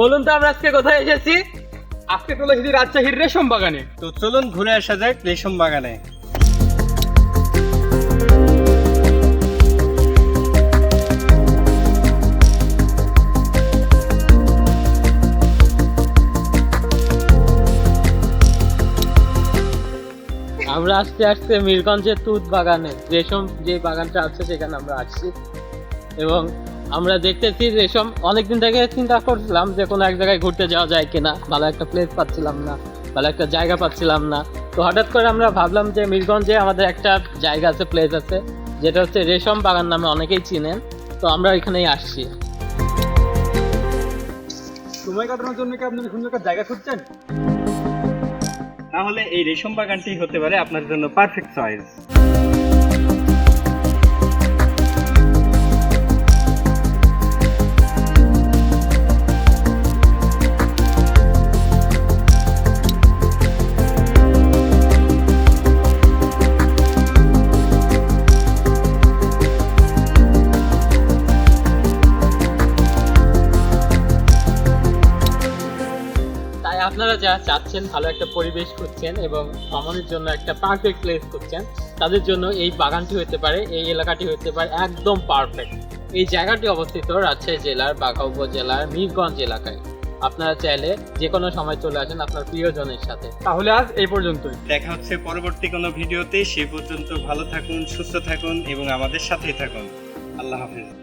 বলুন তো আমরা আজকে কোথায় এসেছি? আজকে চলে এসেছি রাজশাহীর রেশম বাগানে। তো চলুন ঘুরে আসা যাক রেশম বাগানে। আমরা আস্তে আস্তে মিরগঞ্জের তুঁত বাগানে, রেশম যে বাগানটা আছে সেখানে আমরা আসছি এবং আমরা দেখতেছি রেশম। অনেকদিন থেকে চিন্তা করছিলাম যে কোনো এক জায়গায় ঘুরতে যাওয়া যায় কিনা, ভালো একটা প্লেস পাচ্ছিলাম না, ভালো একটা জায়গা পাচ্ছিলাম না। তো হঠাৎ করে আমরা ভাবলাম যে মিরগঞ্জে আমাদের একটা জায়গা আছে, প্লেস আছে, যেটা হচ্ছে রেশম বাগান নামে অনেকেই চিনেন। তো আমরা এখানেই আসছি। সময় কাটানোর জন্য কি আপনি সুন্দর একটা জায়গা খুঁজছেন? তাহলে এই রেশম বাগানটি হতে পারে আপনার জন্য পারফেক্ট চয়েস। তাই আপনারা যারা চাচ্ছেন ভালো একটা পরিবেশ খুঁজছেন এবং ভ্রমণের জন্য একটা পারফেক্ট প্লেস খুঁজছেন, তাদের জন্য এই বাগানটি হতে পারে, এই এলাকাটি হতে পারে একদম পারফেক্ট। এই জায়গাটি অবস্থিত রাজশাহী জেলার বাঘা উপজেলার মিরগঞ্জ এলাকায়। আপনারা চাইলে যে কোনো সময় চলে আসেন আপনার প্রিয়জনের সাথে। তাহলে আজ এই পর্যন্তই। দেখা হচ্ছে পরবর্তী কোনো ভিডিওতে। সে পর্যন্ত ভালো থাকুন, সুস্থ থাকুন এবং আমাদের সাথেই থাকুন। আল্লাহ হাফেজ।